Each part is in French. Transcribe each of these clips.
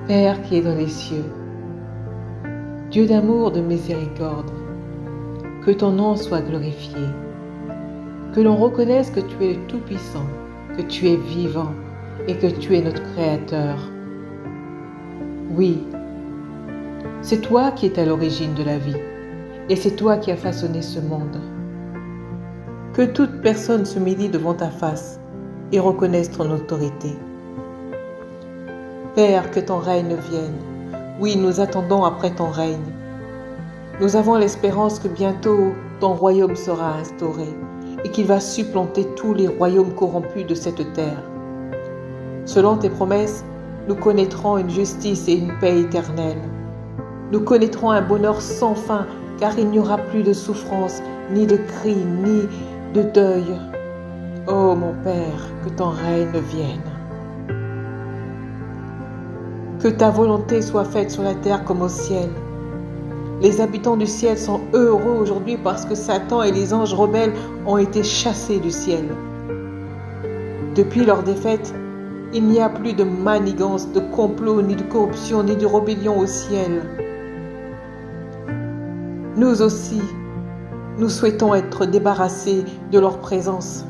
Père qui es dans les cieux, Dieu d'amour, de miséricorde, que ton nom soit glorifié, que l'on reconnaisse que tu es le Tout-Puissant, que tu es vivant et que tu es notre Créateur. Oui, c'est toi qui es à l'origine de la vie et c'est toi qui as façonné ce monde. Que toute personne s'humilie devant ta face et reconnaisse ton autorité. Père, que ton règne vienne. Oui, nous attendons après ton règne. Nous avons l'espérance que bientôt ton royaume sera instauré et qu'il va supplanter tous les royaumes corrompus de cette terre. Selon tes promesses, nous connaîtrons une justice et une paix éternelle. Nous connaîtrons un bonheur sans fin, car il n'y aura plus de souffrance, ni de cris, ni de deuil. Ô mon Père, que ton règne vienne. Que ta volonté soit faite sur la terre comme au ciel. Les habitants du ciel sont heureux aujourd'hui parce que Satan et les anges rebelles ont été chassés du ciel. Depuis leur défaite, il n'y a plus de manigance, de complot, ni de corruption, ni de rébellion au ciel. Nous aussi, nous souhaitons être débarrassés de leur présence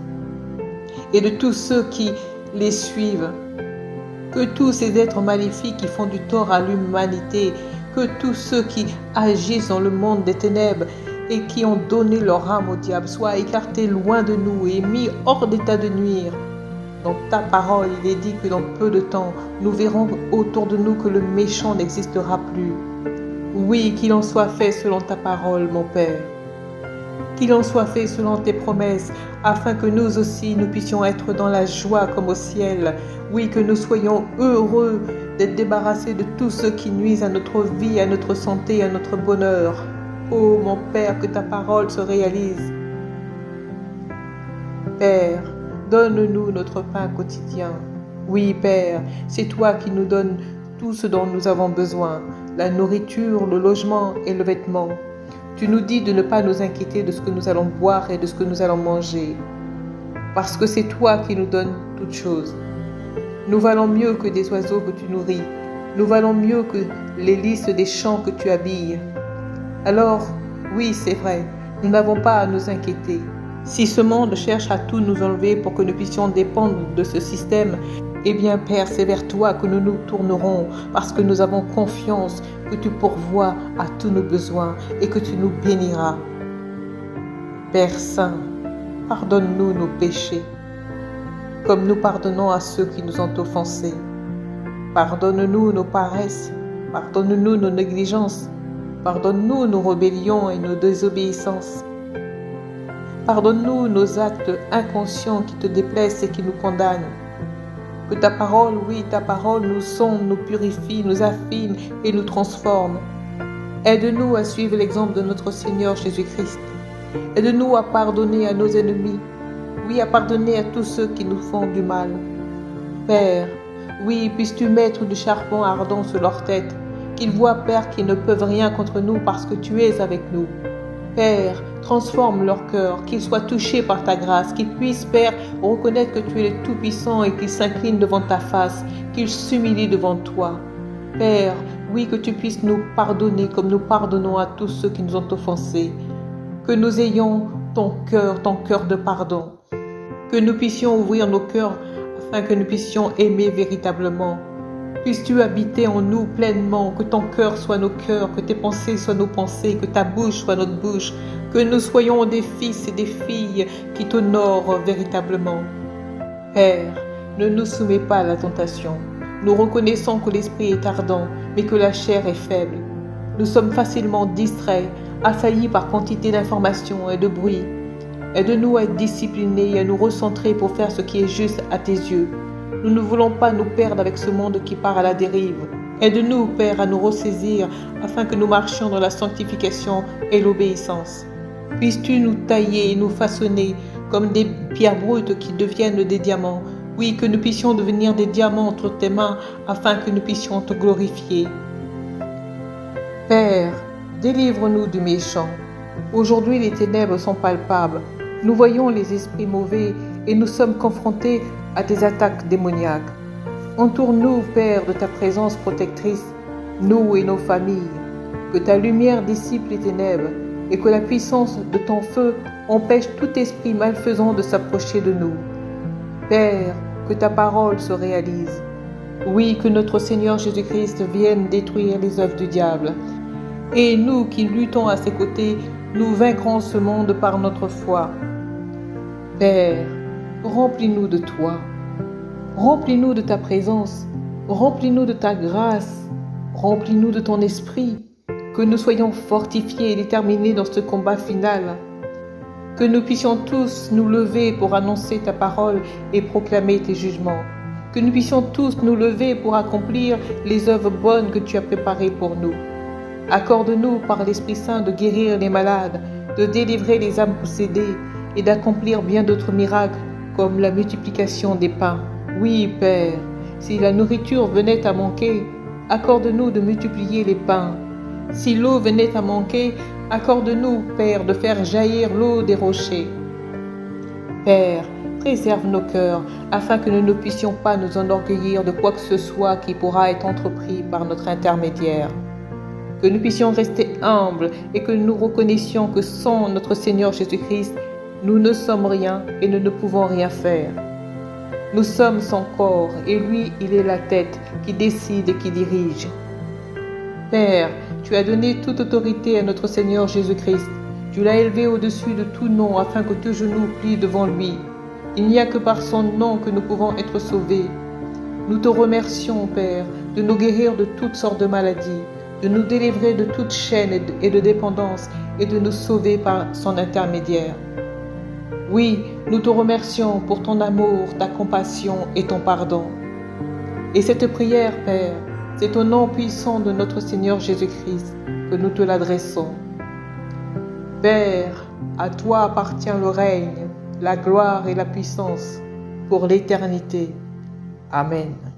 et de tous ceux qui les suivent. Que tous ces êtres maléfiques qui font du tort à l'humanité, que tous ceux qui agissent dans le monde des ténèbres et qui ont donné leur âme au diable soient écartés loin de nous et mis hors d'état de nuire. Dans ta parole, il est dit que dans peu de temps, nous verrons autour de nous que le méchant n'existera plus. Oui, qu'il en soit fait selon ta parole, mon Père. Qu'il en soit fait selon tes promesses, afin que nous aussi, nous puissions être dans la joie comme au ciel. Oui, que nous soyons heureux d'être débarrassés de tous ceux qui nuisent à notre vie, à notre santé, à notre bonheur. Oh, mon Père, que ta parole se réalise. Père, donne-nous notre pain quotidien. Oui, Père, c'est toi qui nous donnes tout ce dont nous avons besoin, la nourriture, le logement et le vêtement. Tu nous dis de ne pas nous inquiéter de ce que nous allons boire et de ce que nous allons manger, parce que c'est toi qui nous donnes toutes choses. Nous valons mieux que des oiseaux que tu nourris. Nous valons mieux que les lys des champs que tu habilles. Alors, oui, c'est vrai, nous n'avons pas à nous inquiéter. Si ce monde cherche à tout nous enlever pour que nous puissions dépendre de ce système, eh bien, Père, c'est vers toi que nous nous tournerons parce que nous avons confiance que tu pourvois à tous nos besoins et que tu nous béniras. Père Saint, pardonne-nous nos péchés, comme nous pardonnons à ceux qui nous ont offensés. Pardonne-nous nos paresses, pardonne-nous nos négligences, pardonne-nous nos rébellions et nos désobéissances. Pardonne-nous nos actes inconscients qui te déplaisent et qui nous condamnent. Que ta parole, oui, ta parole nous sonde, nous purifie, nous affine et nous transforme. Aide-nous à suivre l'exemple de notre Seigneur Jésus-Christ. Aide-nous à pardonner à nos ennemis, oui, à pardonner à tous ceux qui nous font du mal. Père, oui, puisses-tu mettre du charbon ardent sur leur tête, qu'ils voient, Père, qu'ils ne peuvent rien contre nous parce que tu es avec nous. Père, transforme leur cœur, qu'ils soient touchés par ta grâce, qu'ils puissent, Père, reconnaître que tu es le Tout-Puissant et qu'ils s'inclinent devant ta face, qu'ils s'humilient devant toi. Père, oui, que tu puisses nous pardonner comme nous pardonnons à tous ceux qui nous ont offensés. Que nous ayons ton cœur de pardon. Que nous puissions ouvrir nos cœurs afin que nous puissions aimer véritablement. Puisses-tu habiter en nous pleinement, que ton cœur soit nos cœurs, que tes pensées soient nos pensées, que ta bouche soit notre bouche, que nous soyons des fils et des filles qui t'honorent véritablement. Père, ne nous soumets pas à la tentation. Nous reconnaissons que l'esprit est ardent, mais que la chair est faible. Nous sommes facilement distraits, assaillis par quantité d'informations et de bruit. Aide-nous à être disciplinés et à nous recentrer pour faire ce qui est juste à tes yeux. Nous ne voulons pas nous perdre avec ce monde qui part à la dérive. Aide-nous, Père, à nous ressaisir afin que nous marchions dans la sanctification et l'obéissance. Puisses-tu nous tailler et nous façonner comme des pierres brutes qui deviennent des diamants. Oui, que nous puissions devenir des diamants entre tes mains afin que nous puissions te glorifier. Père, délivre-nous du méchant. Aujourd'hui, les ténèbres sont palpables. Nous voyons les esprits mauvais et nous sommes confrontés à des attaques démoniaques. Entoure-nous, Père, de ta présence protectrice, nous et nos familles. Que ta lumière dissipe les ténèbres et que la puissance de ton feu empêche tout esprit malfaisant de s'approcher de nous. Père, que ta parole se réalise. Oui, que notre Seigneur Jésus-Christ vienne détruire les œuvres du diable. Et nous qui luttons à ses côtés, nous vaincrons ce monde par notre foi. Père, remplis-nous de toi. Remplis-nous de ta présence. Remplis-nous de ta grâce. Remplis-nous de ton esprit. Que nous soyons fortifiés et déterminés dans ce combat final. Que nous puissions tous nous lever pour annoncer ta parole et proclamer tes jugements. Que nous puissions tous nous lever pour accomplir les œuvres bonnes que tu as préparées pour nous. Accorde-nous par l'Esprit Saint de guérir les malades, de délivrer les âmes possédées et d'accomplir bien d'autres miracles comme la multiplication des pains. Oui, Père, si la nourriture venait à manquer, accorde-nous de multiplier les pains. Si l'eau venait à manquer, accorde-nous, Père, de faire jaillir l'eau des rochers. Père, préserve nos cœurs, afin que nous ne puissions pas nous enorgueillir de quoi que ce soit qui pourra être entrepris par notre intermédiaire. Que nous puissions rester humbles et que nous reconnaissions que sans notre Seigneur Jésus-Christ, nous ne sommes rien et nous ne pouvons rien faire. Nous sommes son corps et lui, il est la tête qui décide et qui dirige. Père, tu as donné toute autorité à notre Seigneur Jésus-Christ. Tu l'as élevé au-dessus de tout nom afin que tout genou plie devant lui. Il n'y a que par son nom que nous pouvons être sauvés. Nous te remercions, Père, de nous guérir de toutes sortes de maladies, de nous délivrer de toute chaîne et de dépendance et de nous sauver par son intermédiaire. Oui, nous te remercions pour ton amour, ta compassion et ton pardon. Et cette prière, Père, c'est au nom puissant de notre Seigneur Jésus-Christ que nous te l'adressons. Père, à toi appartient le règne, la gloire et la puissance pour l'éternité. Amen.